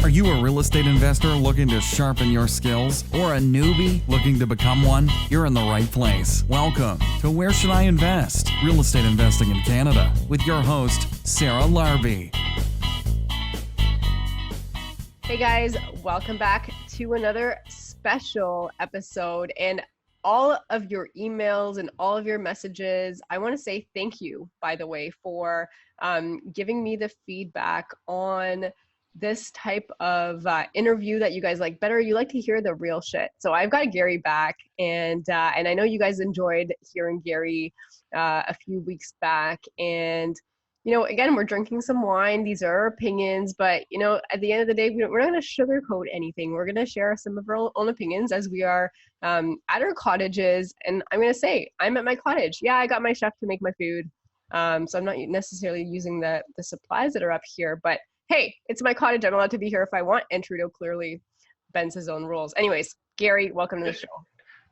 Are you a real estate investor looking to sharpen your skills or a newbie looking to become one? You're in the right place. Welcome to Where Should I Invest? Real Estate Investing in Canada with your host, Sarah Larbi. Hey guys, welcome back to another special episode, and all of your emails and all of your messages. I want to say thank you, by the way, for giving me the feedback on this type of interview that you guys like better. You like to hear the real shit. So I've got Gary back, and I know you guys enjoyed hearing Gary a few weeks back. And again, we're drinking some wine. These are our opinions, but at the end of the day, we're not going to sugarcoat anything. We're going to share some of our own opinions as we are at our cottages. And I'm going to say, I'm at my cottage. Yeah, I got my chef to make my food. So I'm not necessarily using the supplies that are up here, but hey, it's my cottage. I'm allowed to be here if I want. And Trudeau clearly bends his own rules. Anyways, Gary, welcome to the show.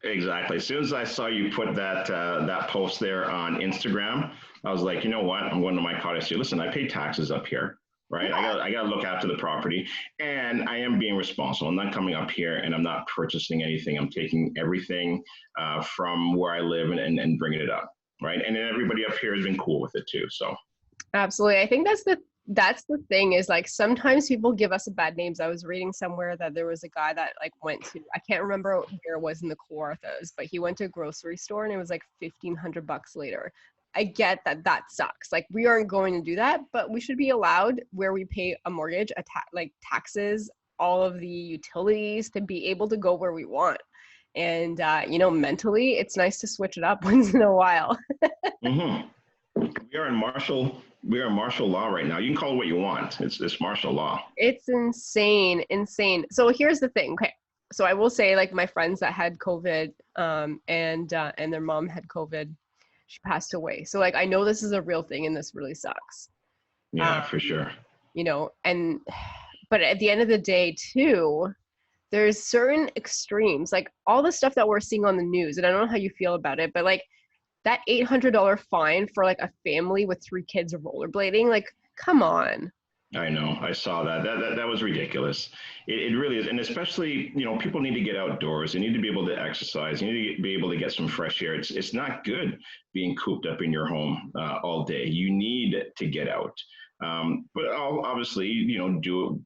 Exactly. As soon as I saw you put that post there on Instagram, I was like, you know what? I'm going to my cottage here. Listen, I pay taxes up here, right? Yeah. I got to look after the property, and I am being responsible. I'm not coming up here and I'm not purchasing anything. I'm taking everything from where I live and bringing it up, right? And then everybody up here has been cool with it too. So absolutely. I think that's the thing is, like, sometimes people give us bad names. I was reading somewhere that there was a guy that went to, I can't remember where it was in the Kawarthas, but he went to a grocery store and it was like $1,500 later. I get that sucks. Like, we aren't going to do that, but we should be allowed, where we pay a mortgage, taxes, all of the utilities, to be able to go where we want. And, mentally, it's nice to switch it up once in a while. Mm-hmm. We are in martial law right now. You can call it what you want. It's martial law. It's insane. So here's the thing. Okay. So I will say, like, my friends that had COVID, and their mom had COVID, she passed away. So, like, I know this is a real thing and this really sucks. Yeah, for sure. But at the end of the day too, there's certain extremes, like all the stuff that we're seeing on the news, and I don't know how you feel about it, but like, that $800 fine for like a family with 3 kids rollerblading, like, come on. I know. I saw that. That was ridiculous. It really is. And especially, people need to get outdoors. They need to be able to exercise. You need to be able to get some fresh air. It's not good being cooped up in your home all day. You need to get out. But obviously, do it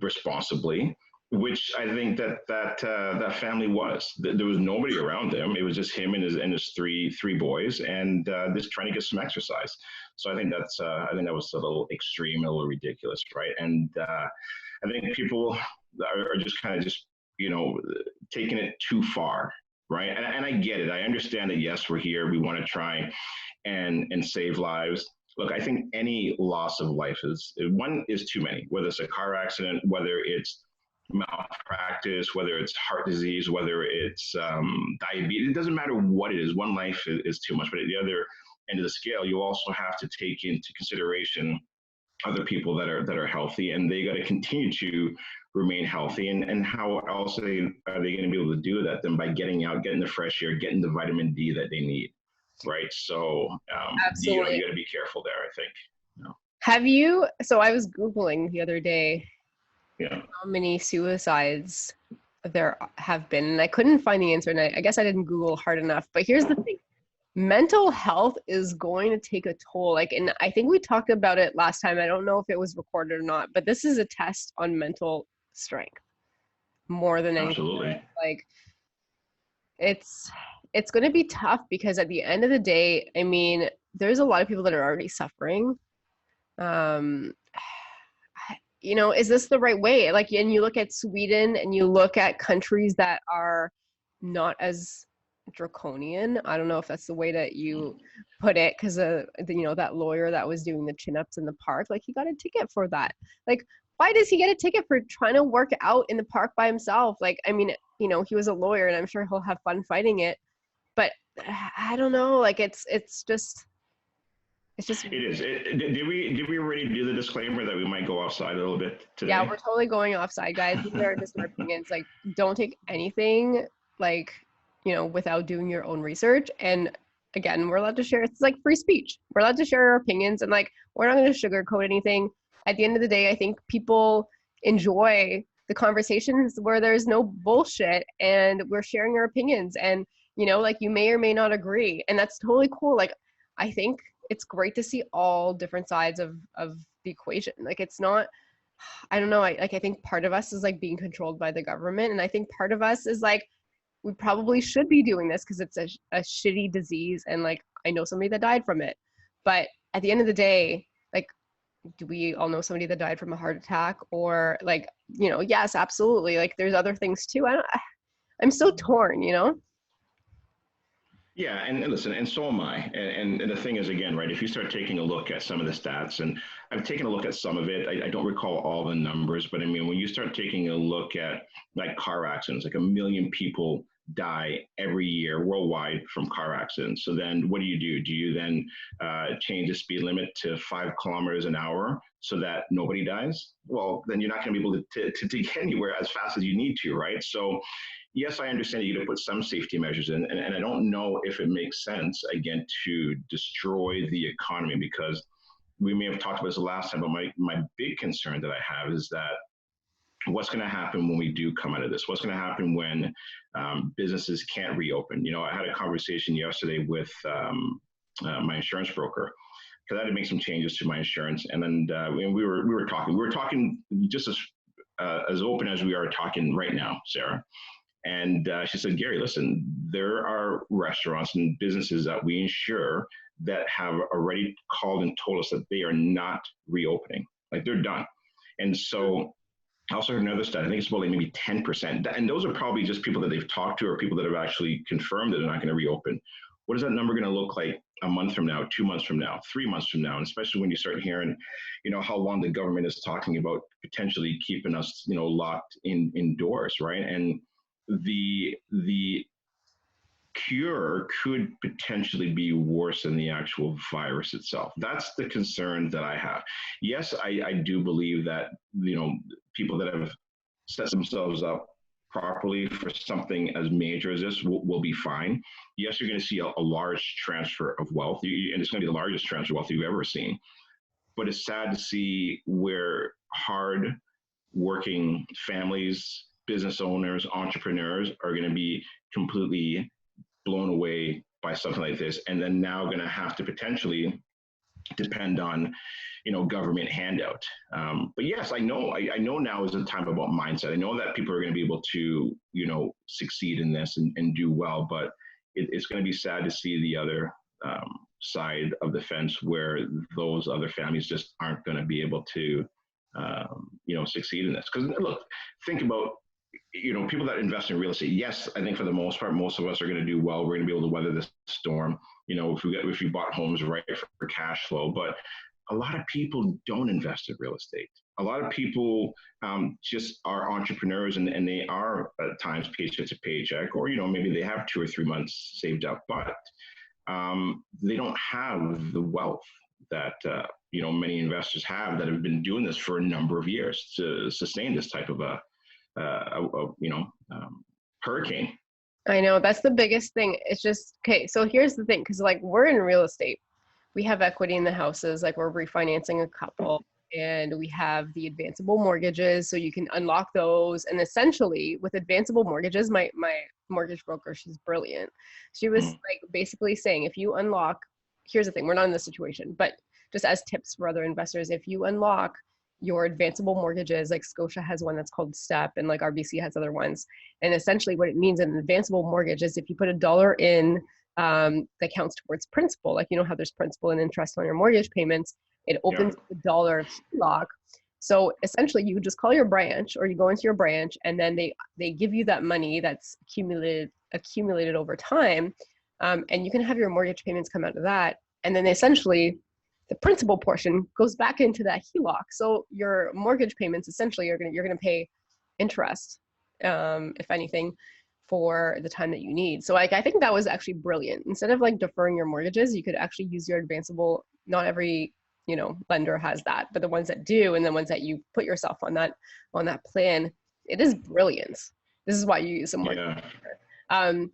responsibly, which I think that family was. There was nobody around them. It was just him and his three boys, and just trying to get some exercise. So I think that was a little extreme, a little ridiculous, right? And I think people are just kind of taking it too far, right? And I get it. I understand that. Yes, we're here. We want to try and save lives. Look, I think any loss of life is too many. Whether it's a car accident, whether it's malpractice, whether it's heart disease, whether it's diabetes, it doesn't matter what it is. One life is too much. But at the other end of the scale, you also have to take into consideration other people that are healthy, and they got to continue to remain healthy. And how else are they going to be able to do that than by getting out, getting the fresh air, getting the vitamin D that they need, right? So absolutely, you got to be careful there, I think. Have you? So I was Googling the other day. Yeah. How many suicides there have been, and I couldn't find the answer, and I guess I didn't Google hard enough. But here's the thing: mental health is going to take a toll. Like, and I think we talked about it last time. I don't know if it was recorded or not, but this is a test on mental strength more than anything. Absolutely. Like, it's going to be tough, because at the end of the day, I mean, there's a lot of people that are already suffering. Is this the right way? Like, and you look at Sweden and you look at countries that are not as draconian. I don't know if that's the way that you put it, because that lawyer that was doing the chin-ups in the park, like, he got a ticket for that. Like, why does he get a ticket for trying to work out in the park by himself? Like, I mean, he was a lawyer, and I'm sure he'll have fun fighting it, but I don't know. Like, it's just. It is. Did we already do the disclaimer that we might go offside a little bit today? Yeah, we're totally going offside, guys. These are just our opinions. Like, don't take anything, like, without doing your own research. And again, we're allowed to share. It's like free speech. We're allowed to share our opinions, and, like, we're not going to sugarcoat anything. At the end of the day, I think people enjoy the conversations where there's no bullshit and we're sharing our opinions. And, like, you may or may not agree, and that's totally cool. Like, I think it's great to see all different sides of the equation. Like, it's not, I don't know. I think part of us is like being controlled by the government. And I think part of us is like, we probably should be doing this because it's a shitty disease. And like, I know somebody that died from it. But at the end of the day, like, do we all know somebody that died from a heart attack? Or like, yes, absolutely. Like, there's other things too. I'm so torn, Yeah, and listen, and so am I. And the thing is, again, right, if you start taking a look at some of the stats, and I've taken a look at some of it, I don't recall all the numbers, but I mean, when you start taking a look at like car accidents, like 1 million people die every year worldwide from car accidents. So then what do? Do you then change the speed limit to 5 kilometers an hour so that nobody dies? Well, then you're not going to be able to get anywhere as fast as you need to, right? So yes, I understand you to put some safety measures in, and I don't know if it makes sense, again, to destroy the economy, because we may have talked about this the last time, but my big concern that I have is that what's going to happen when we do come out of this? What's going to happen when businesses can't reopen? I had a conversation yesterday with my insurance broker, because I had to make some changes to my insurance, and then we were talking just as open as we are talking right now, Sarah. And she said, Gary, listen, there are restaurants and businesses that we insure that have already called and told us that they are not reopening. Like, they're done. And so I also heard another stat, I think it's about like maybe 10%. And those are probably just people that they've talked to, or people that have actually confirmed that they're not going to reopen. What is that number going to look like a month from now, 2 months from now, 3 months from now? And especially when you start hearing, how long the government is talking about potentially keeping us, locked indoors, right? And the cure could potentially be worse than the actual virus itself. That's the concern that I have. Yes, I do believe that, people that have set themselves up properly for something as major as this will be fine. Yes, you're going to see a large transfer of wealth, and it's going to be the largest transfer of wealth you've ever seen. But it's sad to see where hard working families, business owners, entrepreneurs are going to be completely blown away by something like this, and then now going to have to potentially depend on, government handout. But yes, I know now is the time about mindset. I know that people are going to be able to, succeed in this and do well, but it's going to be sad to see the other side of the fence, where those other families just aren't going to be able to, succeed in this. Because look, think about, people that invest in real estate. Yes, I think for the most part, most of us are going to do well. We're going to be able to weather this storm. If we bought homes right for cash flow, but a lot of people don't invest in real estate. A lot of people just are entrepreneurs, and they are at times paycheck to paycheck, or maybe they have 2 or 3 months saved up, but they don't have the wealth that many investors have that have been doing this for a number of years to sustain this type of a hurricane. I know, that's the biggest thing. It's just, okay, so here's the thing, because like, we're in real estate. We have equity in the houses, like we're refinancing a couple, and we have the advanceable mortgages, so you can unlock those. And essentially with advanceable mortgages, my mortgage broker, she's brilliant. She was like basically saying, if you unlock, here's the thing, we're not in this situation, but just as tips for other investors, if you unlock your advanceable mortgages, like Scotia has one that's called STEP, and like RBC has other ones. And essentially what it means in an advanceable mortgage is if you put $1 in that counts towards principal, like how there's principal and interest on your mortgage payments, it opens the $1 HELOC. So essentially you just call your branch, or you go into your branch, and then they give you that money that's accumulated over time, and you can have your mortgage payments come out of that. And then essentially the principal portion goes back into that HELOC. So your mortgage payments essentially you're going to pay interest, if anything, for the time that you need. So like, I think that was actually brilliant. Instead of like deferring your mortgages, you could actually use your advanceable. Not every, lender has that, but the ones that do, and the ones that you put yourself on that plan, it is brilliant. This is why you use some mortgage. Yeah.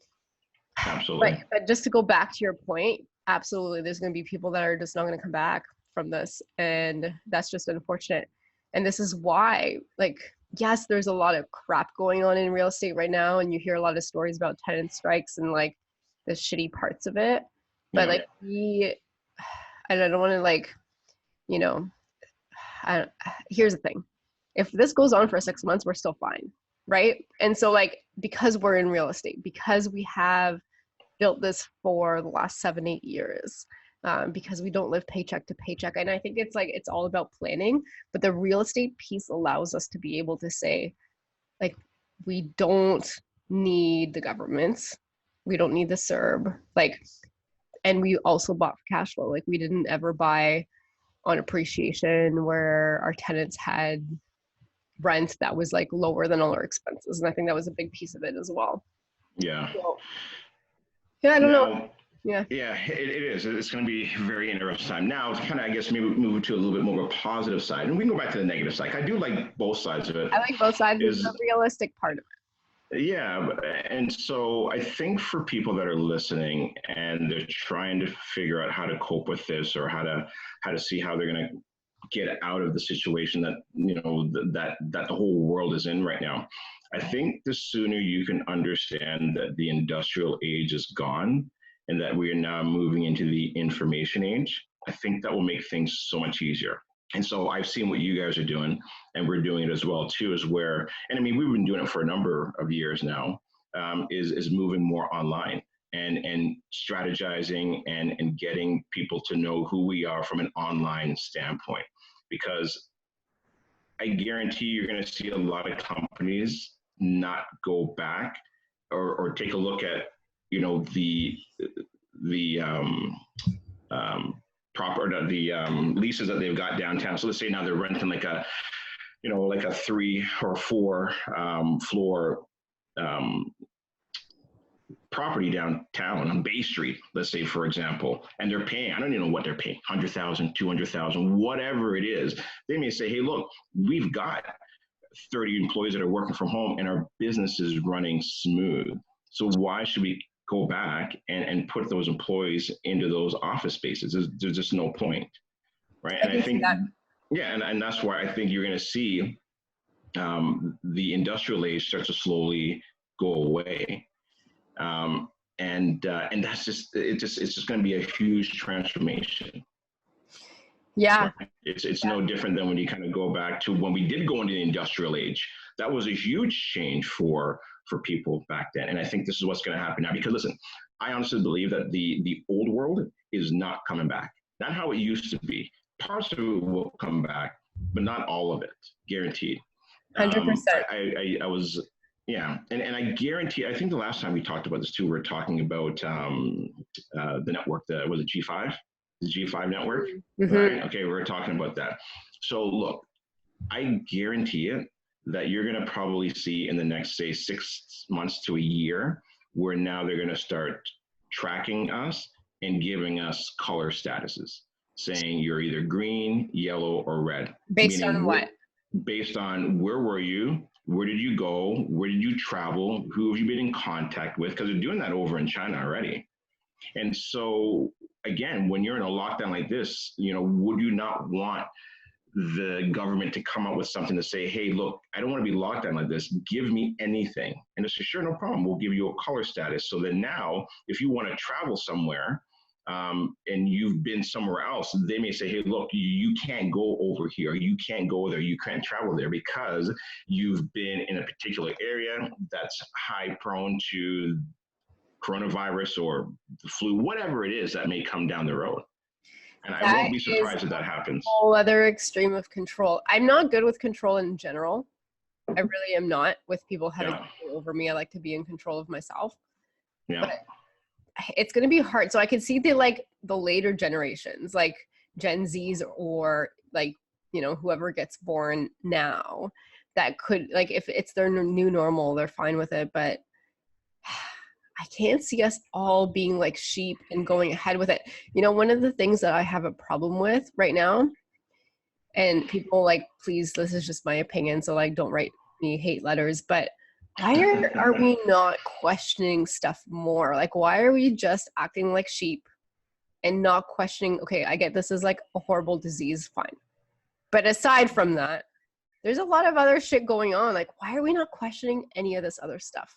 Absolutely. But just to go back to your point, absolutely, there's going to be people that are just not going to come back from this, and that's just unfortunate. And this is why, like, yes, there's a lot of crap going on in real estate right now, and you hear a lot of stories about tenant strikes and like the shitty parts of it. But like I don't want to like, you know, here's the thing. If this goes on for 6 months, we're still fine, right? And so like, because we're in real estate, because we have built this for the last 7-8 years, because we don't live paycheck to paycheck. And I think it's like, it's all about planning, but the real estate piece allows us to be able to say, like, we don't need the governments. We don't need the CERB. Like, and we also bought for cash flow. Like, we didn't ever buy on appreciation where our tenants had rent that was like lower than all our expenses. And I think that was a big piece of it as well. Yeah. So, yeah, I don't know. Yeah. Yeah, it is. It's going to be a very interesting time. Now, kind of, I guess, maybe move to a little bit more of a positive side. And we can go back to the negative side. I do like both sides of it. I like both sides. Is the realistic part of it. Yeah. And so I think for people that are listening and they're trying to figure out how to cope with this, or how to see how they're going to get out of the situation that, you know, that the whole world is in right now. I think the sooner you can understand that the industrial age is gone and that we are now moving into the information age, I think that will make things so much easier. And so I've seen what you guys are doing, and we're doing it as well too, is where, and I mean, we've been doing it for a number of years now, is moving more online and strategizing and getting people to know who we are from an online standpoint. Because I guarantee you're going to see a lot of companies not go back or take a look at, you know, the leases that they've got downtown. So let's say now they're renting like a 3 or 4 floor property downtown on Bay Street, let's say, for example, and they're paying, I don't even know what they're paying, 100,000, 200,000, whatever it is. They may say, hey, look, we've got 30 employees that are working from home and our business is running smooth. So why should we go back and put those employees into those office spaces? There's just no point, right? And I think, and that's why I think you're going to see the industrial age starts to slowly go away. And that's it's just going to be a huge transformation. Yeah. It's no different than when you kind of go back to when we did go into the industrial age. That was a huge change for people back then. And I think this is what's going to happen now, because listen, I honestly believe that the old world is not coming back. Not how it used to be. Parts of it will come back, but not all of it, guaranteed. 100%. I was, yeah. And I guarantee, I think the last time we talked about this too, we were talking about the network, was it G5? The G5 network? Mm-hmm. Right? Okay, we're talking about that. So look, I guarantee it that you're going to probably see in the next, say, 6 months to a year, where now they're going to start tracking us and giving us color statuses, saying you're either green, yellow, or red. Based on what? Based on where were you? Where did you go? Where did you travel? Who have you been in contact with? Because they're doing that over in China already. And so, again, when you're in a lockdown like this, you know, would you not want the government to come up with something to say, hey, look, I don't want to be locked down like this. Give me anything. And they say, sure, no problem. We'll give you a color status. So then now, if you want to travel somewhere and you've been somewhere else, they may say, hey, look, you can't go over here. You can't go there. You can't travel there because you've been in a particular area that's high prone to coronavirus or the flu, whatever it is that may come down the road. And I won't be surprised if that happens. Whole other extreme of control. I'm not good with control in general. I really am not with people having control over me. I like to be in control of myself. Yeah. But it's going to be hard. So I can see the later generations, like Gen Zs or like, you know, whoever gets born now, that could, like, if it's their new normal, they're fine with it. But I can't see us all being like sheep and going ahead with it. You know, one of the things that I have a problem with right now, and people, like, please, this is just my opinion, so like, don't write me hate letters, but why are we not questioning stuff more? Like, why are we just acting like sheep and not questioning, okay, I get this is like a horrible disease, fine. But aside from that, there's a lot of other shit going on. Like, why are we not questioning any of this other stuff?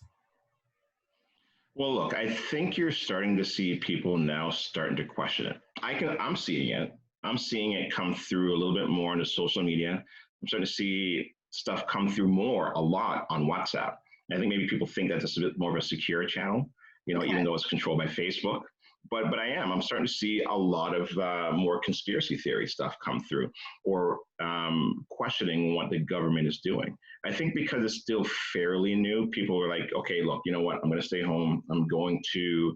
Well, look, I think you're starting to see people now starting to question it. I'm seeing it. I'm seeing it come through a little bit more into social media. I'm starting to see stuff come through a lot on WhatsApp. And I think maybe people think that this is a bit more of a secure channel, even though it's controlled by Facebook. But I'm starting to see a lot of more conspiracy theory stuff come through, or questioning what the government is doing. I think because it's still fairly new, people are like, okay, look, you know what? I'm going to stay home. I'm going to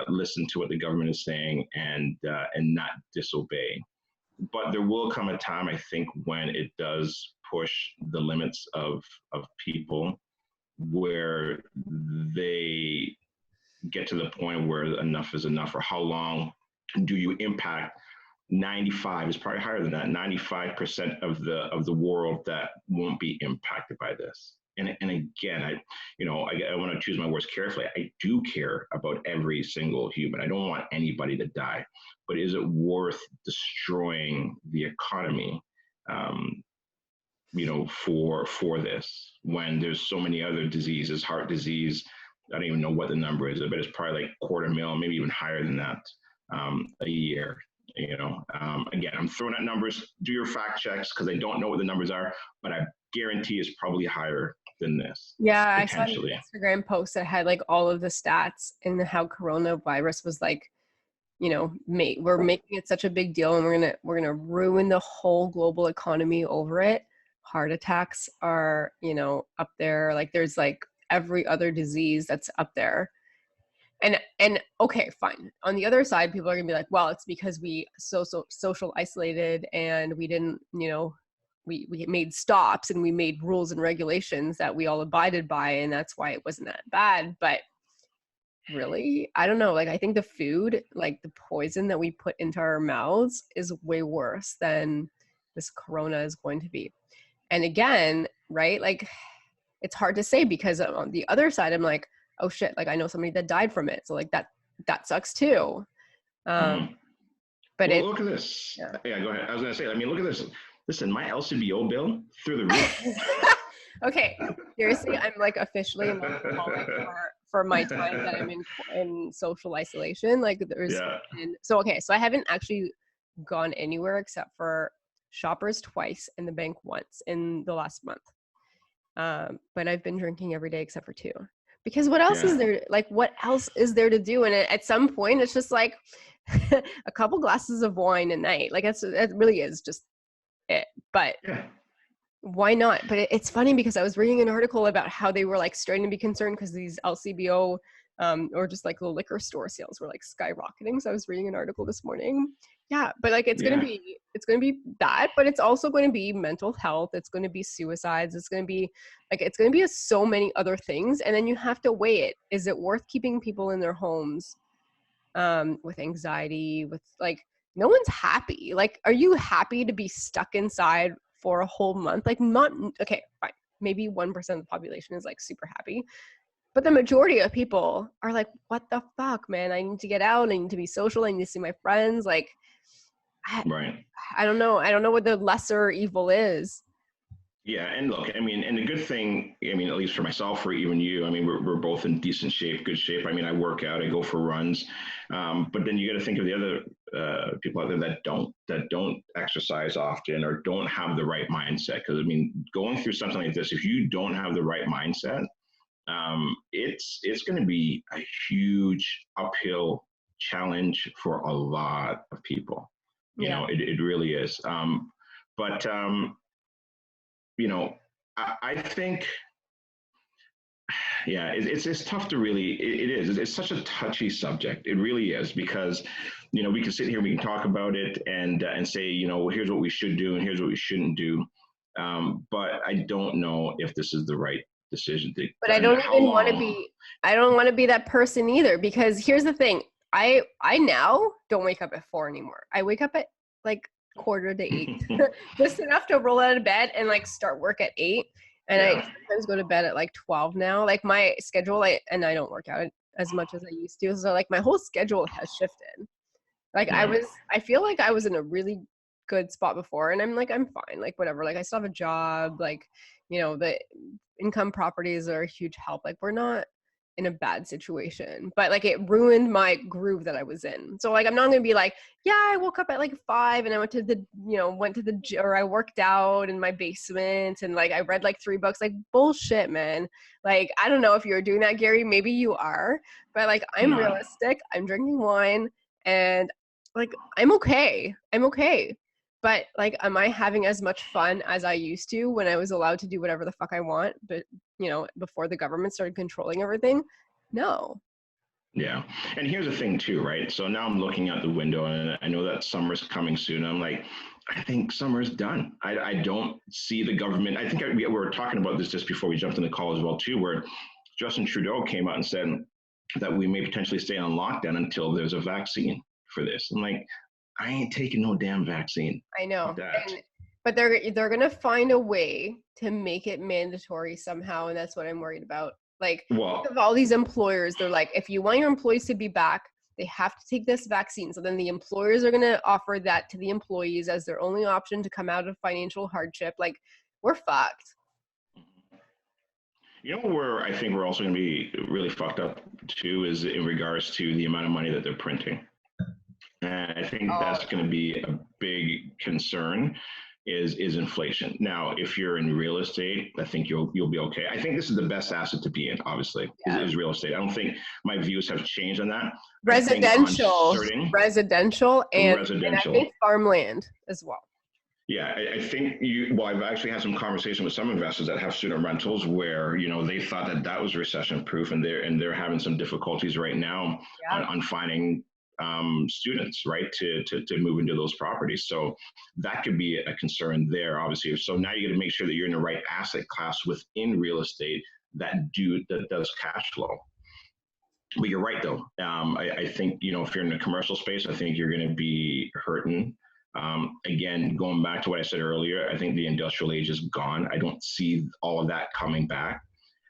listen to what the government is saying and not disobey. But there will come a time, I think, when it does push the limits of people, where they get to the point where enough is enough, or how long do you impact 95 is probably higher than that, 95% of the world that won't be impacted by this. And again, I want to choose my words carefully. I do care about every single human. I don't want anybody to die, but is it worth destroying the economy, for this, when there's so many other diseases, heart disease? I don't even know what the number is, but it's probably like 250,000, maybe even higher than that, a year. Again, I'm throwing out numbers. Do your fact checks, because I don't know what the numbers are, but I guarantee it's probably higher than this. Yeah, I saw an Instagram post that had like all of the stats and how coronavirus was like, we're making it such a big deal, and we're gonna ruin the whole global economy over it. Heart attacks are, up there. Like there's like every other disease that's up there. And okay, fine. On the other side, people are gonna be like, well, it's because we social isolated, and we didn't, we made stops and we made rules and regulations that we all abided by, and that's why it wasn't that bad. But really, I don't know. Like, I think the food, like the poison that we put into our mouths, is way worse than this corona is going to be. And again, right, like, it's hard to say, because on the other side, I'm like, oh shit, like I know somebody that died from it. So like that sucks too. But look at this. Yeah, go ahead. I was going to say, look at this. Listen, my LCBO bill through the roof. Okay. Seriously, I'm like officially an alcoholic for my time that I'm in social isolation. Like so I haven't actually gone anywhere except for Shoppers twice and the bank once in the last month. But I've been drinking every day except for 2. Because what else is there? Like, what else is there to do? And at some point, it's just like a couple glasses of wine a night. Like, it really is just it. But why not? But it's funny, because I was reading an article about how they were like starting to be concerned because these LCBO or just like the liquor store sales were like skyrocketing. So I was reading an article this morning. Yeah, but like it's gonna be that, but it's also going to be mental health. It's going to be suicides. It's going to be so many other things, and then you have to weigh it. Is it worth keeping people in their homes with anxiety? With like, no one's happy. Like, are you happy to be stuck inside for a whole month? Like, not okay, fine. Maybe 1% of the population is like super happy. But the majority of people are like, what the fuck, man? I need to get out. I need to be social. I need to see my friends. Like, I don't know. I don't know what the lesser evil is. Yeah. And look, and the good thing, at least for myself or even you, we're both in decent shape, good shape. I work out, I go for runs. But then you got to think of the other people out there that don't exercise often, or don't have the right mindset. Because going through something like this, if you don't have the right mindset, it's going to be a huge uphill challenge for a lot of people. It really is. But I think, it's tough to really, it is. It's such a touchy subject. It really is, because, we can sit here, we can talk about it and say, here's what we should do and here's what we shouldn't do. But I don't know if this is the right decision. But I don't even want to be that person either, because here's the thing. I now don't wake up at 4 anymore. I wake up at like 7:45, just enough to roll out of bed and like start work at 8. And I sometimes go to bed at like 12 now. Like my schedule, and I don't work out as much as I used to. So like my whole schedule has shifted. Like I feel like I was in a really good spot before, and I'm like, I'm fine, like whatever, like I still have a job, like, you know, the income properties are a huge help. Like we're not in a bad situation, but like it ruined my groove that I was in. So like I'm not gonna be like, yeah, I woke up at like 5 and I went to the, you know, or I worked out in my basement and like I read like 3 books. Like bullshit, man. Like I don't know if you're doing that, Gary. Maybe you are, but like I'm No. realistic. I'm drinking wine and like I'm okay. I'm okay. But like, am I having as much fun as I used to when I was allowed to do whatever the fuck I want? But you know, before the government started controlling everything, no. Yeah. And here's the thing too, right? So now I'm looking out the window and I know that summer's coming soon. I'm like, I think summer's done. I don't see the government. I think we were talking about this just before we jumped in the call as well too, where Justin Trudeau came out and said that we may potentially stay on lockdown until there's a vaccine for this. I'm like, I ain't taking no damn vaccine. I know. But they're gonna find a way to make it mandatory somehow, and that's what I'm worried about. Like, well, of all these employers, they're like, if you want your employees to be back, they have to take this vaccine. So then the employers are gonna offer that to the employees as their only option to come out of financial hardship. Like, we're fucked. You know where I think we're also going to be really fucked up too is in regards to the amount of money that they're printing. And I think that's going to be a big concern is inflation. Now, if you're in real estate, I think you'll be okay. I think this is the best asset to be in, obviously, is real estate. I don't think my views have changed on that. Residential, and I think farmland as well. Yeah, I think I've actually had some conversation with some investors that have student rentals where, you know, they thought that was recession proof and they're having some difficulties right now on finding students, right, to move into those properties. So that could be a concern there, obviously. So now you got to make sure that you're in the right asset class within real estate that does cash flow. But you're right, though. I think, you know, if you're in the commercial space, I think you're going to be hurting. Again, going back to what I said earlier, I think the industrial age is gone. I don't see all of that coming back.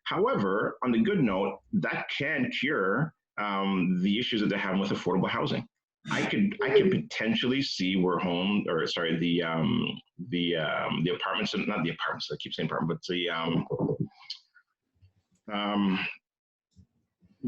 However, on the good note, that can cure the issues that they're having with affordable housing. I could potentially see where the apartments, not the apartments, I keep saying apartment, but the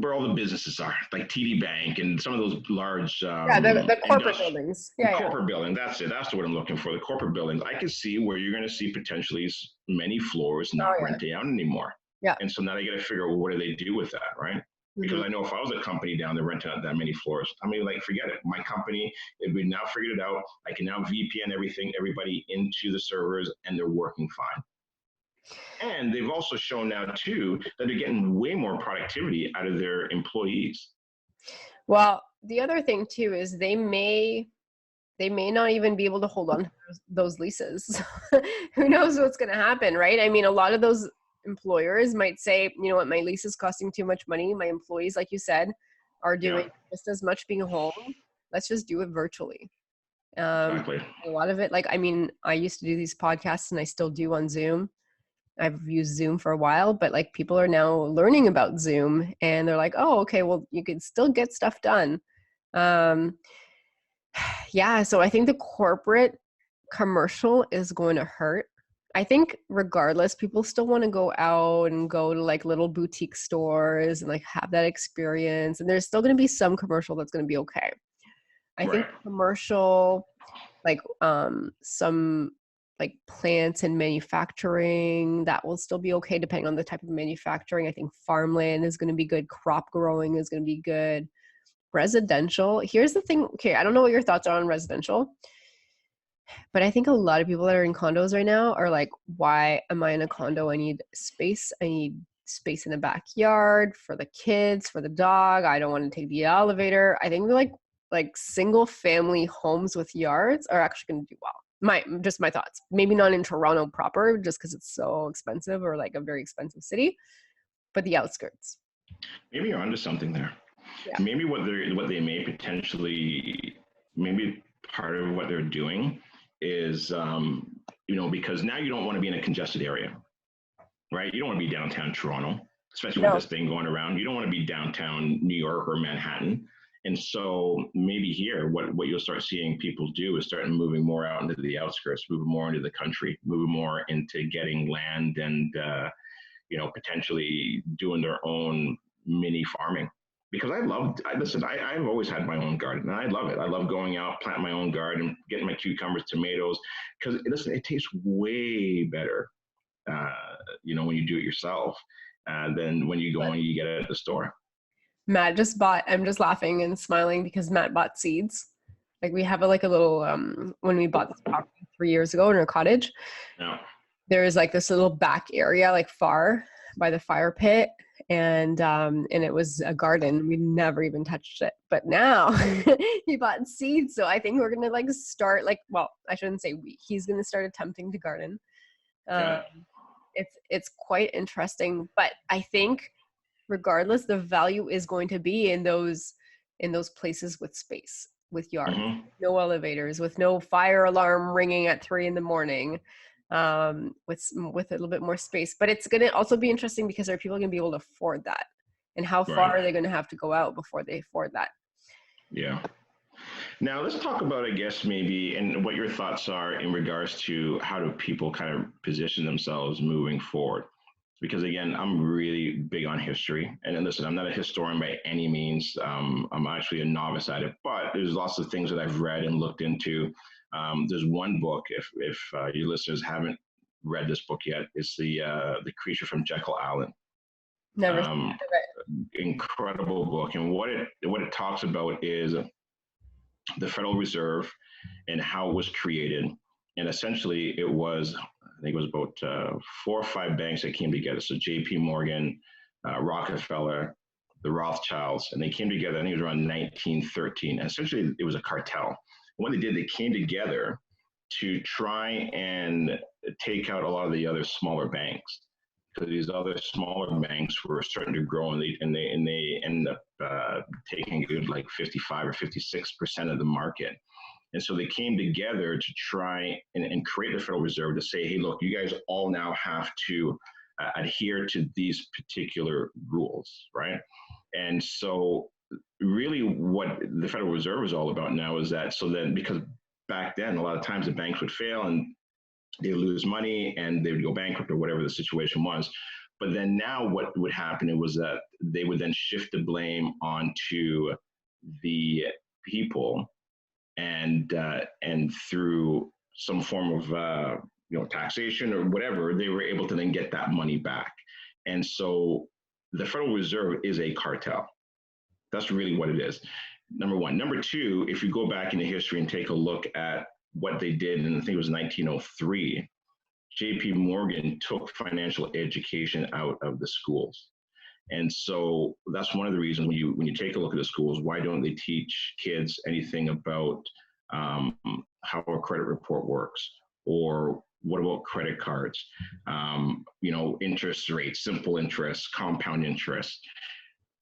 where all the businesses are, like TD Bank and some of those large the corporate buildings. Corporate building, that's it. That's what I'm looking for. The corporate buildings. I can see where you're going to see potentially many floors not renting out anymore. Yeah. And so now they got to figure out, well, what do they do with that, right? Because I know if I was a company down there renting out that many floors, I mean, like, forget it. My company, we now figured it out. I can now VPN everybody into the servers, and they're working fine. And they've also shown now, too, that they're getting way more productivity out of their employees. Well, the other thing, too, is they may not even be able to hold on to those leases. Who knows what's going to happen, right? I mean, a lot of those employers might say, you know what, my lease is costing too much money. My employees, like you said, are doing just as much being home. Let's just do it virtually. Exactly. A lot of it, like, I mean, I used to do these podcasts and I still do on Zoom. I've used Zoom for a while, but like people are now learning about Zoom and they're like, oh, okay, well, you can still get stuff done. So I think the corporate commercial is going to hurt. I think regardless, people still want to go out and go to like little boutique stores and like have that experience. And there's still going to be some commercial that's going to be okay. I think commercial, like some like plants and manufacturing, that will still be okay depending on the type of manufacturing. I think farmland is going to be good. Crop growing is going to be good. Residential, here's the thing. Okay, I don't know what your thoughts are on residential, but I think a lot of people that are in condos right now are like, why am I in a condo? I need space. I need space in the backyard for the kids, for the dog. I don't want to take the elevator. I think like single family homes with yards are actually going to do well. My thoughts. Maybe not in Toronto proper, just because it's so expensive or like a very expensive city, but the outskirts. Maybe you're onto something there. Yeah. Maybe what they may potentially, maybe part of what they're doing is, because now you don't want to be in a congested area, right? You don't want to be downtown Toronto, especially with this thing going around. You don't want to be downtown New York or Manhattan. And so maybe here, what you'll start seeing people do is start moving more out into the outskirts, moving more into the country, moving more into getting land and, potentially doing their own mini farming. Because I've always had my own garden and I love it. I love going out, planting my own garden, getting my cucumbers, tomatoes, because listen, it tastes way better, when you do it yourself than when you go and you get it at the store. Matt just bought, I'm just laughing and smiling because Matt bought seeds. Like we have a little, when we bought this property 3 years ago in our cottage, Yeah. there's like this little back area, like far by the fire pit. And it was a garden. We never even touched it. But now he bought seeds. So I think we're going to start well, I shouldn't say he's going to start attempting to garden. Yeah. It's quite interesting, but I think regardless, the value is going to be in those places with space, with yard, Mm-hmm. no elevators, with no fire alarm ringing at 3 a.m, with a little bit more space. But it's going to also be interesting because are people going to be able to afford that, and how far are they going to have to go out before they afford that? Yeah. Now let's talk about, I guess, maybe, and what your thoughts are in regards to how do people kind of position themselves moving forward. Because again, I'm really big on history. And listen, I'm not a historian by any means. I'm actually a novice at it, but there's lots of things that I've read and looked into. There's one book, if your listeners haven't read this book yet, it's the Creature from Jekyll Island. Never seen it. Incredible book. And what it talks about is the Federal Reserve and how it was created. And essentially it was, I think it was about 4 or 5 banks that came together. So JP Morgan, Rockefeller, the Rothschilds, and they came together, I think it was around 1913. And essentially it was a cartel. And what they did, they came together to try and take out a lot of the other smaller banks. Because these other smaller banks were starting to grow, and they ended up taking a good 55 or 56% of the market. And so they came together to try and create the Federal Reserve to say, hey, look, you guys all now have to adhere to these particular rules, right? And so really what the Federal Reserve is all about now is that, so then, because back then a lot of times the banks would fail and they would lose money and they would go bankrupt or whatever the situation was. But then now what would happen was that they would then shift the blame onto the people, and through some form of taxation or whatever, they were able to then get that money back. And so the Federal Reserve is a cartel. That's really what it is. Number one. Number two, if you go back into history and take a look at what they did, and I think it was 1903, JP Morgan took financial education out of the schools. And so that's one of the reasons when you take a look at the schools, why don't they teach kids anything about how a credit report works, or what about credit cards, interest rates, simple interest, compound interest.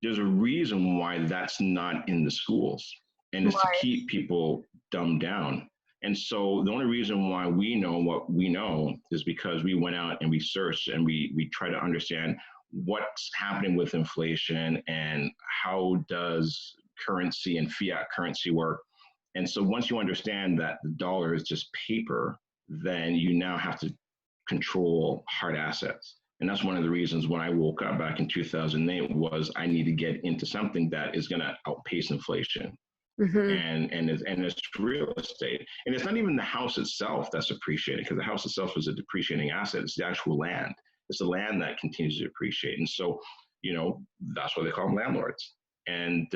There's a reason why that's not in the schools, and it's to keep people dumbed down. And so the only reason why we know what we know is because we went out and we searched and we try to understand what's happening with inflation and how does currency and fiat currency work. And so once you understand that the dollar is just paper, then you now have to control hard assets. And that's one of the reasons when I woke up back in 2008 was I need to get into something that is going to outpace inflation. Mm-hmm. And it's real estate. And it's not even the house itself that's appreciating, because the house itself is a depreciating asset. It's the actual land. It's the land that continues to appreciate. And so, that's why they call them landlords. And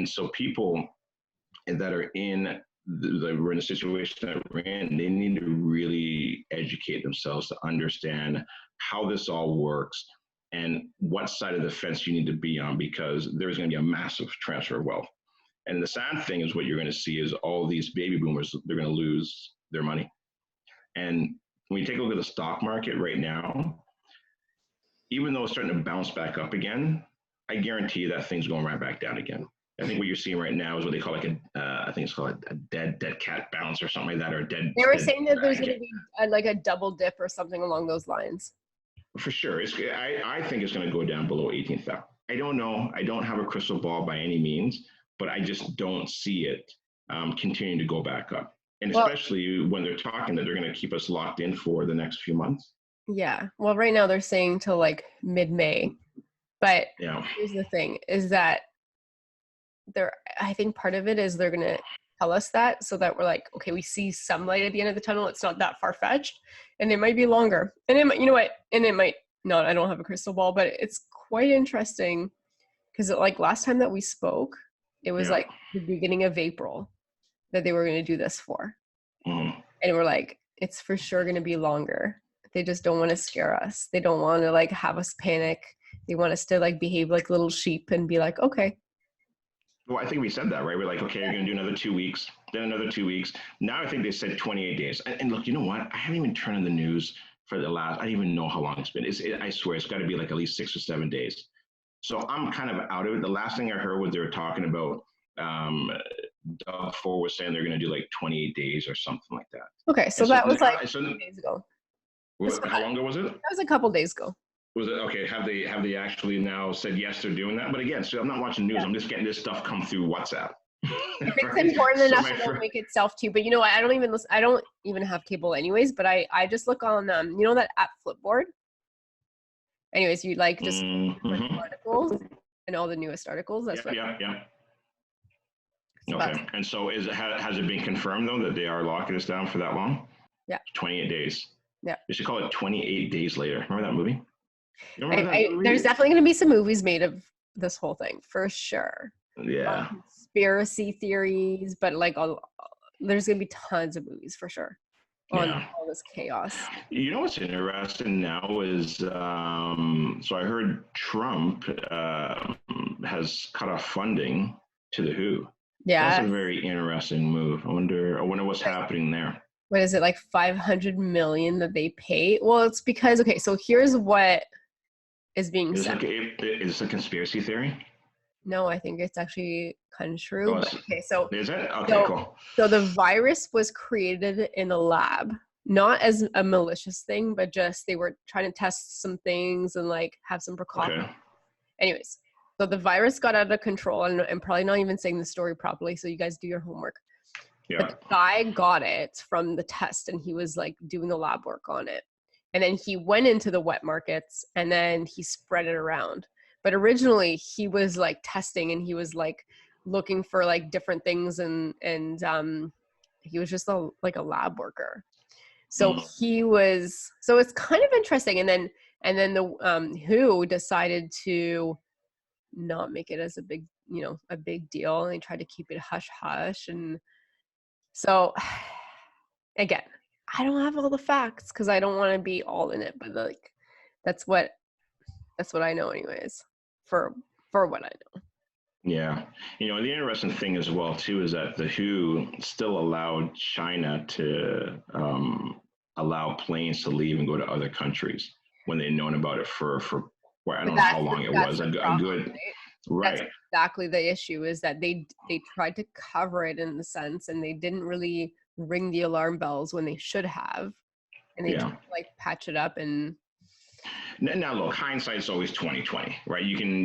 so people that are we're in a situation that we're in, they need to really educate themselves to understand how this all works and what side of the fence you need to be on, because there's going to be a massive transfer of wealth. And the sad thing is what you're going to see is all these baby boomers, they're going to lose their money. And when you take a look at the stock market right now, even though it's starting to bounce back up again, I guarantee you that thing's going right back down again. I think what you're seeing right now is what they call I think it's called a dead cat bounce or something like that, or dead. They were saying that there's going to be a double dip or something along those lines. For sure. I think it's going to go down below 18,000. I don't know. I don't have a crystal ball by any means, but I just don't see it continuing to go back up. And Well, especially when they're talking that they're going to keep us locked in for the next few months. yeah. Well, right now they're saying till like mid-May. But Yeah. here's the thing is that I think part of it is they're going to tell us that so that we're like, okay, we see some light at the end of the tunnel. It's not that far-fetched, and it might be longer. And it might, you know what? And it might not. I don't have a crystal ball, but it's quite interesting because like last time that we spoke, it was like the beginning of April that they were going to do this for. Mm-hmm. And we're like, it's for sure going to be longer. They just don't want to scare us. They don't want to like have us panic. They want us to like behave like little sheep and be like, okay. Well, I think we said that, right? We're like, okay, you're going to do another 2 weeks, then another 2 weeks. Now I think they said 28 days. And look, you know what? I haven't even turned on the news for the last, I don't even know how long it's been. I swear it's got to be like at least 6 or 7 days. So I'm kind of out of it. The last thing I heard was they were talking about, Doug Ford was saying they're going to do like 28 days or something like that. Okay, so that was like so, 2 days ago. how long ago was it? That was a couple days ago. Was it okay? Have they actually now said yes, they're doing that? But again, so I'm not watching news. Yeah. I'm just getting this stuff come through WhatsApp. If it's important enough, it won't make itself to you. But you know what? I don't even have cable anyways. But I just look on you know that app Flipboard. Anyways, you like just articles and all the newest articles. That's yeah. Okay. And so has it been confirmed though that they are locking us down for that long? Yeah. 28 days. Yeah. They should call it 28 Days Later. Remember that movie? There's definitely going to be some movies made of this whole thing for sure. Yeah. Conspiracy theories, but like there's going to be tons of movies for sure on all this chaos. You know what's interesting now is, so I heard Trump has cut off funding to the WHO. Yeah. That's a very interesting move. I wonder what's happening there. What is it, like 500 million that they pay? Well, it's because, okay, so here's what is being said. Is it a conspiracy theory? No, I think it's actually kind of true. Oh, okay, so is it? Okay, cool. So the virus was created in a lab, not as a malicious thing, but just they were trying to test some things and like have some precautions. Okay. Anyways, so the virus got out of control, and I'm probably not even saying the story properly, so you guys do your homework. Yeah. But the guy got it from the test, and he was like doing the lab work on it. And then he went into the wet markets, and then he spread it around. But originally he was like testing, and he was like looking for like different things, and he was just like a lab worker. So so it's kind of interesting. And then the WHO decided to not make it as a big deal, and they tried to keep it hush hush. And so again, I don't have all the facts because I don't want to be all in it, but like that's what I know anyways for what I know. Yeah. The interesting thing as well too is that the WHO still allowed China to allow planes to leave and go to other countries when they'd known about it for I don't know how long it was. A good right. That's exactly the issue, is that they tried to cover it in the sense, and they didn't really ring the alarm bells when they should have, and they tried to like patch it up. And now look, hindsight's always 20/20, right? You can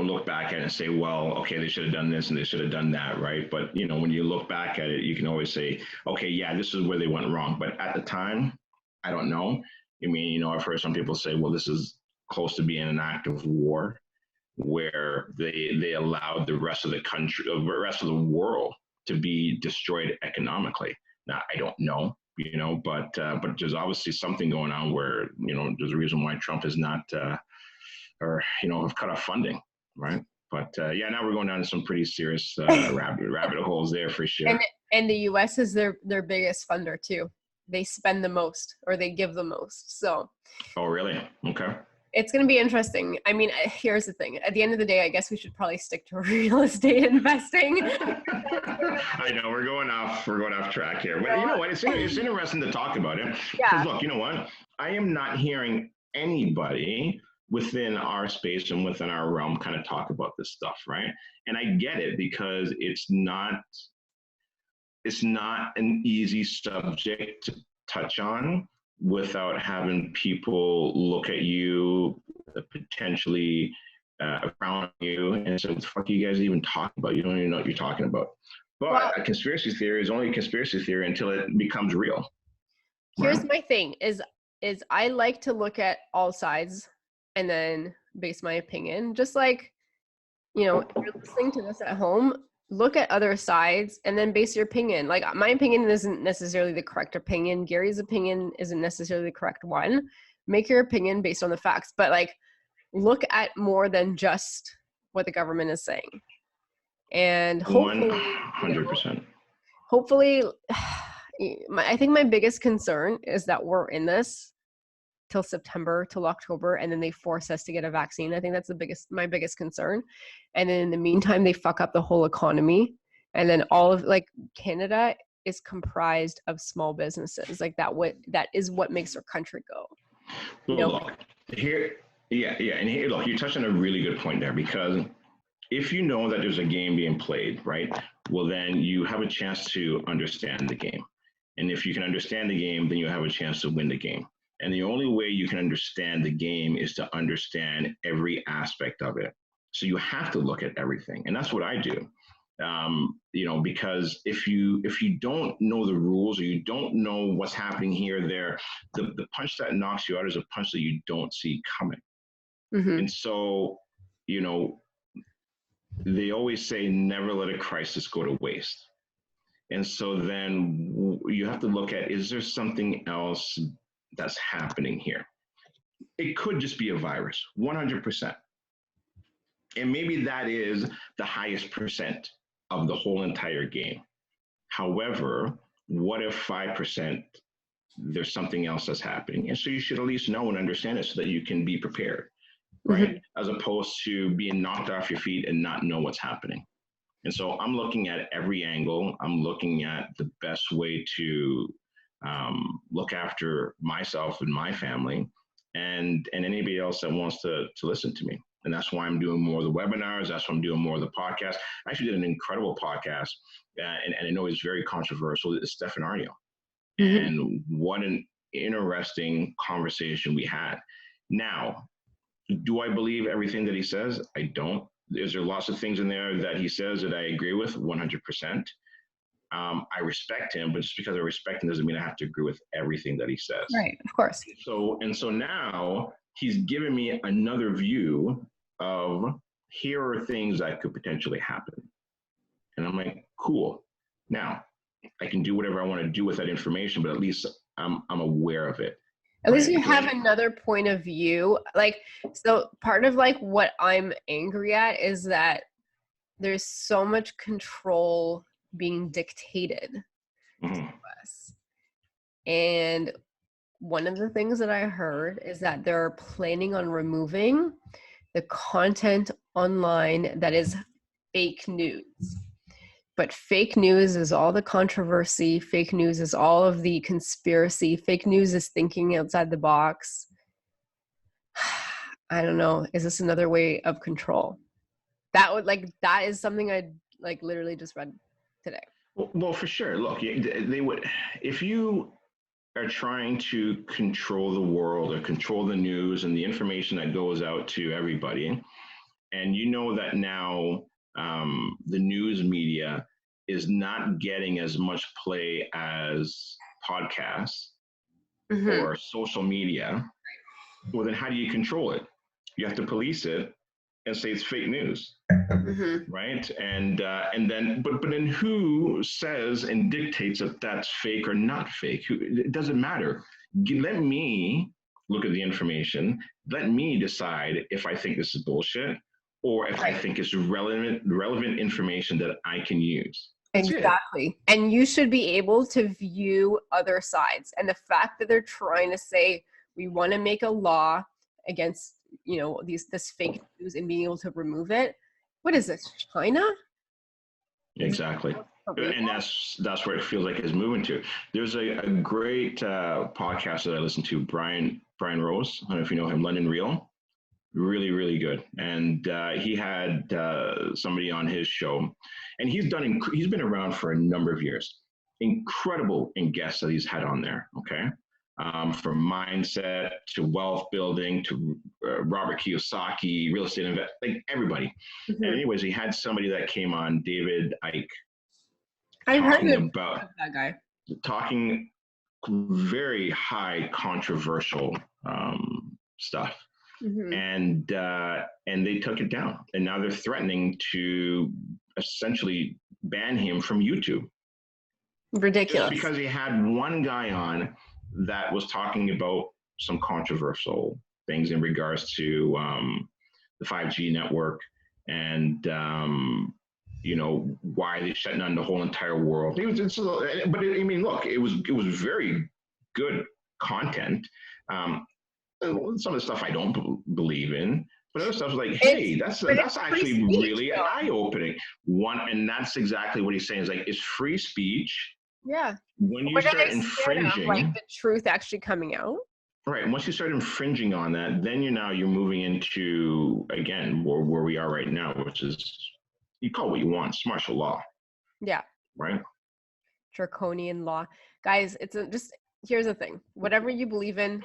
look back at it and say, well, okay, they should have done this and they should have done that, right? But when you look back at it, you can always say, okay, yeah, this is where they went wrong. But at the time, I don't know. I've heard some people say, well, this is close to being an act of war, where they allowed the rest of the country, the rest of the world, to be destroyed economically. Now, I don't know, but there's obviously something going on where, there's a reason why Trump is not, have cut off funding, right? But now we're going down to some pretty serious rabbit holes there for sure. And the U.S. is their biggest funder too. They spend the most, or they give the most. So. Oh, really? Okay. It's going to be interesting. I mean, here's the thing. At the end of the day, I guess we should probably stick to real estate investing. I know we're going off track here. But you know what? It's interesting to talk about it. Yeah. Because look, you know what? I am not hearing anybody within our space and within our realm kind of talk about this stuff, right? And I get it, because it's not an easy subject to touch on without having people look at you potentially frown on you and say, what the fuck are you guys even talking about? You don't even know what you're talking about. But Well, a conspiracy theory is only a conspiracy theory until it becomes real. here's Right? my thing is I like to look at all sides and then base my opinion. Just like, if you're listening to this at home, look at other sides and then base your opinion. Like, my opinion isn't necessarily the correct opinion. Gary's opinion isn't necessarily the correct one. Make your opinion based on the facts, but like, look at more than just what the government is saying. And hopefully, 100%. hopefully, I think my biggest concern is that we're in this till September, till October, and then they force us to get a vaccine. I think that's my biggest concern. And then in the meantime, they fuck up the whole economy. And then all of, like, Canada is comprised of small businesses. Like, that is what makes our country go. Look, here, and here, look, you touched on a really good point there, because if you know that there's a game being played, right, well, then you have a chance to understand the game. And if you can understand the game, then you have a chance to win the game. And the only way you can understand the game is to understand every aspect of it. So you have to look at everything. And that's what I do. Because if you don't know the rules, or you don't know what's happening here, there, the punch that knocks you out is a punch that you don't see coming. Mm-hmm. And so, they always say, never let a crisis go to waste. And so then you have to look at, is there something else that's happening here? It could just be a virus, 100%. And maybe that is the highest percent of the whole entire game. However, what if 5% there's something else that's happening? And so you should at least know and understand it so that you can be prepared, right? Mm-hmm. As opposed to being knocked off your feet and not know what's happening. And so I'm looking at every angle. I'm looking at the best way to look after myself and my family, and anybody else that wants to listen to me. And that's why I'm doing more of the webinars. That's why I'm doing more of the podcast. I actually did an incredible podcast, and I know it's very controversial. It's Stefan Arnio. Mm-hmm. And what an interesting conversation we had. Now, do I believe everything that he says? I don't. Is there lots of things in there that he says that I agree with? 100%. I respect him, but just because I respect him doesn't mean I have to agree with everything that he says. Right, of course. So now he's given me another view of, here are things that could potentially happen. And I'm like, cool. Now, I can do whatever I want to do with that information, but at least I'm aware of it. At least you have another point of view. Like, so part of like what I'm angry at is that there's so much control being dictated to us. And one of the things that I heard is that they're planning on removing the content online that is fake news. But fake news is all the controversy. Fake news is all of the conspiracy. Fake news is thinking outside the box. I don't know. Is this another way of control? That is something I literally just read today. Well, for sure. Look, they would, if you are trying to control the world or control the news and the information that goes out to everybody, and you know that now the news media is not getting as much play as podcasts or social media, well, then how do you control it? You have to police it and say it's fake news, right? And then, but then who says and dictates that that's fake or not fake? It doesn't matter. Let me look at the information. Let me decide if I think this is bullshit, or if I think it's relevant information that I can use. That's exactly. It. And you should be able to view other sides. And the fact that they're trying to say, we want to make a law against, this fake news and being able to remove it. What is this, China? Exactly. And that's where it feels like it's moving to. There's a great podcast that I listen to, Brian Rose. I don't know if you know him, London Real. Really, really good. And he had somebody on his show, and he's been around for a number of years. Incredible in guests that he's had on there. Okay. from mindset to wealth building to Robert Kiyosaki, real estate invest, like everybody. Mm-hmm. And anyways, he had somebody that came on, David Icke, I've heard talking of about that guy. talking very high controversial stuff. Mm-hmm. And they took it down, and now they're threatening to essentially ban him from YouTube. Ridiculous. Just because he had one guy on that was talking about some controversial things in regards to the 5G network and why they're shutting down the whole entire world. I mean, look, it was very good content. Some of the stuff I don't believe in, but other stuff is like, hey, that's actually really eye-opening one, and that's exactly what he's saying. Is like, it's free speech. Yeah. When you start infringing, like the truth actually coming out. Right. Once you start infringing on that, then you're moving into, again, where we are right now, which is, you call it what you want, it's martial law. Yeah. Right. Draconian law. Guys, just here's the thing. Whatever you believe in,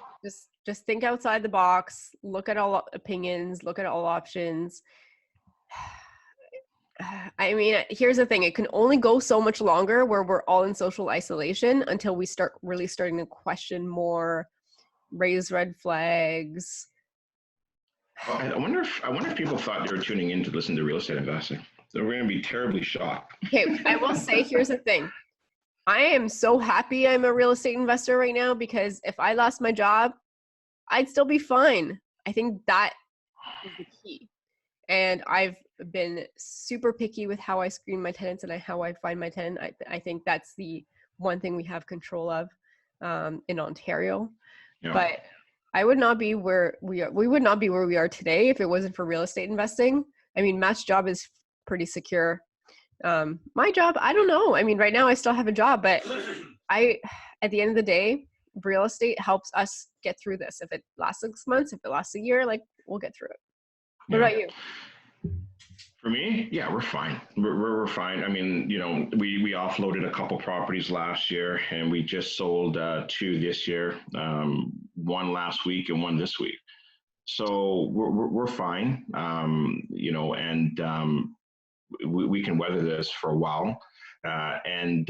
just think outside the box, look at all opinions, look at all options. I mean, here's the thing. It can only go so much longer where we're all in social isolation until we start really starting to question more, raise red flags. Well, I wonder if people thought they were tuning in to listen to Real Estate Investing. They're going to be terribly shocked. Okay, I will say, here's the thing. I am so happy I'm a real estate investor right now, because if I lost my job, I'd still be fine. I think that is the key. And I've been super picky with how I screen my tenants and how I find my tenant. I think that's the one thing we have control of in Ontario. Yeah. But I would not be where we are. We would not be where we are today if it wasn't for real estate investing. I mean, Matt's job is pretty secure. My job, I don't know. I mean, right now I still have a job, but at the end of the day, real estate helps us get through this. If it lasts 6 months, if it lasts a year, like, we'll get through it. What about you? For me, yeah, we're fine. We're fine. I mean, we offloaded a couple properties last year, and we just sold 2 this year. 1 last week and 1 this week. So we're fine. We can weather this for a while. And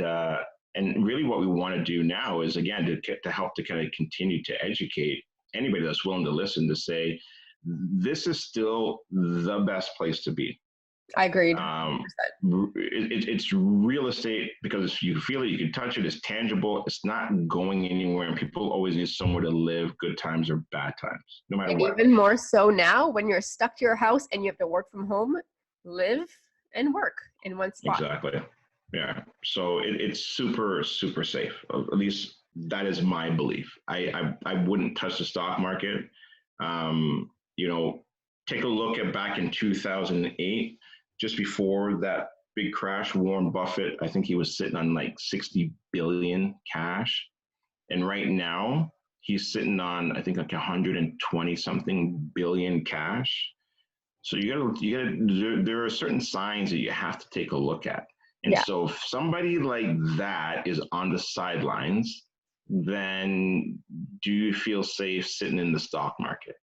really, what we want to do now is, again, to help to kind of continue to educate anybody that's willing to listen, to say, this is still the best place to be. I agreed. It's real estate because you feel it, you can touch it, it's tangible, it's not going anywhere, and people always need somewhere to live, good times or bad times, no matter what. Even more so now, when you're stuck to your house and you have to work from home, live and work in one spot. Exactly. Yeah. So it's super, super safe. At least that is my belief. I wouldn't touch the stock market. Take a look at back in 2008, just before that big crash. Warren Buffett, I think he was sitting on like 60 billion cash. And right now he's sitting on, I think, like 120 something billion cash. So there are certain signs that you have to take a look at. And so if somebody like that is on the sidelines, then do you feel safe sitting in the stock market?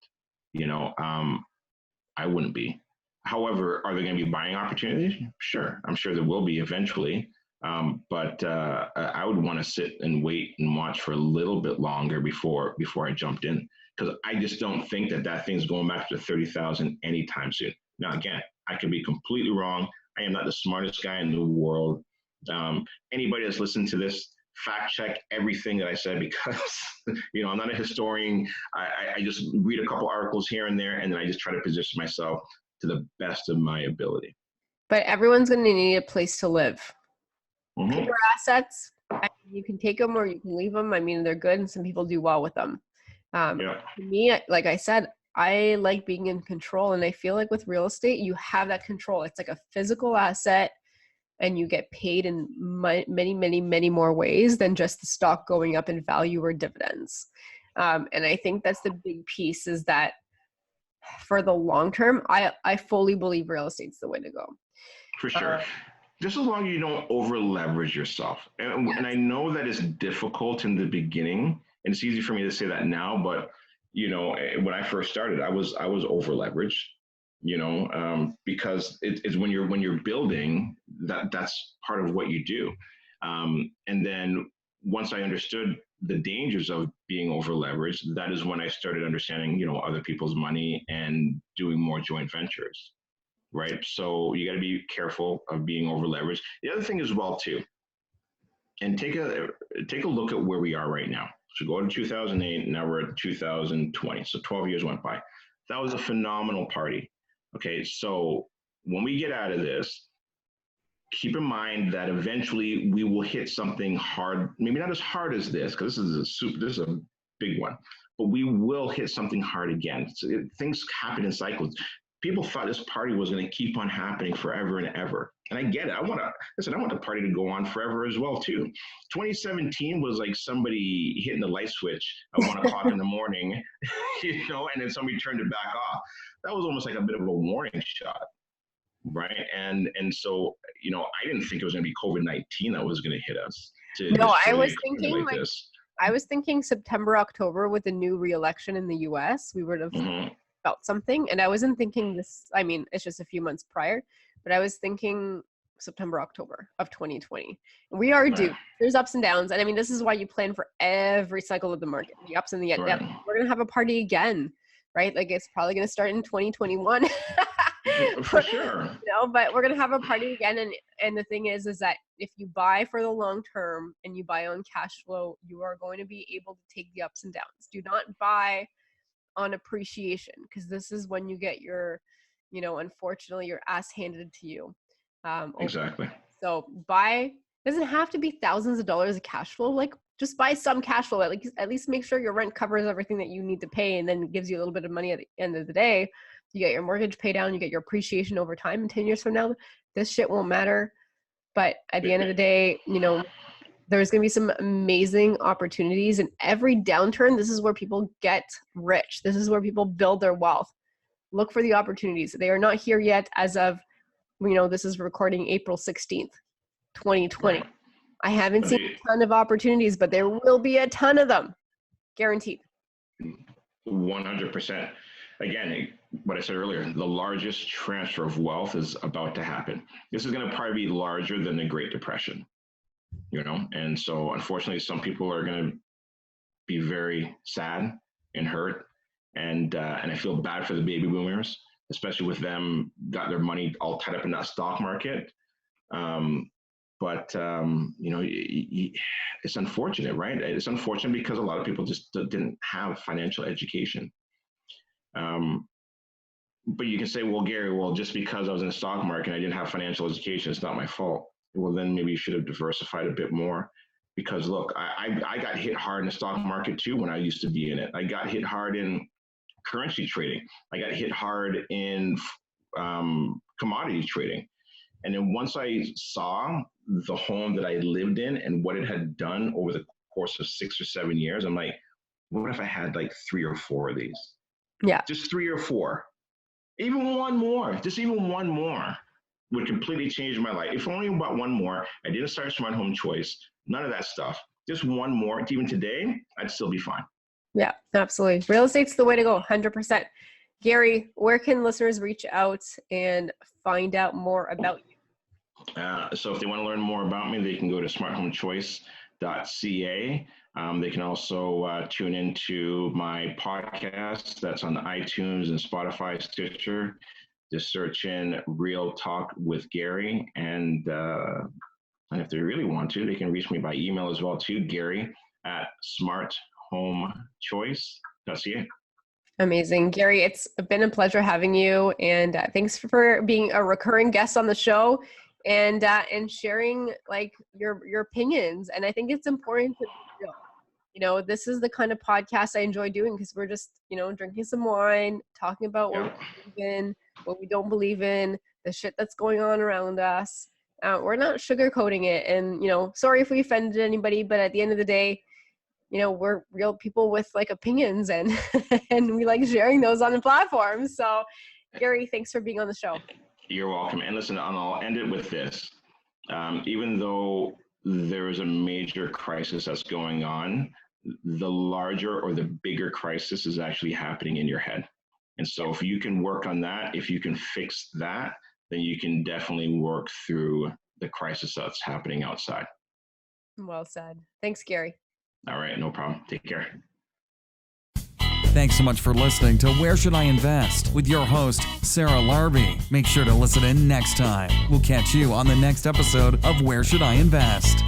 I wouldn't be. However, are there going to be buying opportunities? Sure. I'm sure there will be eventually. But I would want to sit and wait and watch for a little bit longer before I jumped in, because I just don't think that thing's going back to 30,000 anytime soon. Now, again, I could be completely wrong. I am not the smartest guy in the world. Anybody that's listened to this, fact check everything that I said, because I'm not a historian. I just read a couple articles here and there, and then I just try to position myself to the best of my ability. But everyone's going to need a place to live. Mm-hmm. Paper assets, you can take them or you can leave them. I mean, they're good, and some people do well with them. For me, like I said, I like being in control, and I feel like with real estate, you have that control. It's like a physical asset, and you get paid in many, many, many more ways than just the stock going up in value or dividends. And I think that's the big piece, is that for the long term, I fully believe real estate's the way to go. For sure. Just as long as you don't over leverage yourself. And I know that it's difficult in the beginning, And it's easy for me to say that now, but when I first started, I was over leveraged, because it's when you're building that's part of what you do. And then once I understood the dangers of being over leveraged, that is when I started understanding, other people's money and doing more joint ventures. Right. So you got to be careful of being over leveraged. The other thing as well, too, and take a look at where we are right now. So go to 2008, now we're at 2020. So 12 years went by. That was a phenomenal party. Okay, so when we get out of this, keep in mind that eventually we will hit something hard, maybe not as hard as this, because this is a big one, but we will hit something hard again. So things happen in cycles. People thought this party was going to keep on happening forever and ever. And I get it. I want the party to go on forever as well, too. 2017 was like somebody hitting the light switch at 1 o'clock in the morning, and then somebody turned it back off. That was almost like a bit of a warning shot, right? And so, I didn't think it was going to be COVID-19 that was going to hit us. No, I was thinking like this. I was thinking September, October with the new re-election in the U.S., we would have felt something. And I wasn't thinking this, I mean, it's just a few months prior, but I was thinking September, October of 2020. We are due. There's ups and downs. And I mean, this is why you plan for every cycle of the market, the ups and the downs. We're going to have a party again, right? Like it's probably going to start in 2021. For sure. But we're going to have a party again. And the thing is that if you buy for the long term and you buy on cash flow, you are going to be able to take the ups and downs. Do not buy on appreciation, because this is when you get your, unfortunately, your ass handed to you. Exactly. So doesn't have to be thousands of dollars of cash flow. Like just buy some cash flow. At least make sure your rent covers everything that you need to pay, and then gives you a little bit of money at the end of the day. You get your mortgage paid down, you get your appreciation over time. And 10 years from now, this shit won't matter. But at the end of the day, there's going to be some amazing opportunities. In every downturn, this is where people get rich. This is where people build their wealth. Look for the opportunities. They are not here yet as of, this is recording April 16th, 2020. Right. I haven't seen a ton of opportunities, but there will be a ton of them. Guaranteed. 100%. Again, what I said earlier, the largest transfer of wealth is about to happen. This is going to probably be larger than the Great Depression. And so unfortunately, some people are going to be very sad and hurt. And I feel bad for the baby boomers, especially with them got their money all tied up in that stock market. But it's unfortunate, right? It's unfortunate because a lot of people just didn't have financial education. But you can say, well, Gary, just because I was in the stock market and I didn't have financial education, it's not my fault. Well, then maybe you should have diversified a bit more, because look, I got hit hard in the stock market too when I used to be in it. I got hit hard in currency trading. I got hit hard in commodity trading. And then once I saw the home that I lived in and what it had done over the course of 6 or 7 years, I'm like, what if I had like 3 or 4 of these? Yeah. Just 3 or 4. Even one more would completely change my life. If only about one more, I didn't start Smart Home Choice, none of that stuff. Just one more, even today, I'd still be fine. Yeah, absolutely. Real estate's the way to go, 100%. Gary, where can listeners reach out and find out more about you? So if they want to learn more about me, they can go to smarthomechoice.ca. They can also tune into my podcast that's on iTunes and Spotify, Stitcher. Just search in Real Talk with Gary. And if they really want to, they can reach me by email as well too, Gary@smarthomechoice.ca. Amazing. Gary, it's been a pleasure having you. And thanks for being a recurring guest on the show and sharing like your opinions. And I think it's important to, this is the kind of podcast I enjoy doing, because we're just, drinking some wine, talking about what we believe in, what we don't believe in, the shit that's going on around us. We're not sugarcoating it. And, sorry if we offended anybody, but at the end of the day, we're real people with like opinions and and we like sharing those on the platform. So Gary, thanks for being on the show. You're welcome. And listen, and I'll end it with this. Even though there is a major crisis that's going on, the larger or the bigger crisis is actually happening in your head. And so if you can work on that, if you can fix that, then you can definitely work through the crisis that's happening outside. Well said. Thanks, Gary. All right, no problem. Take care. Thanks so much for listening to Where Should I Invest with your host, Sarah Larbi. Make sure to listen in next time. We'll catch you on the next episode of Where Should I Invest?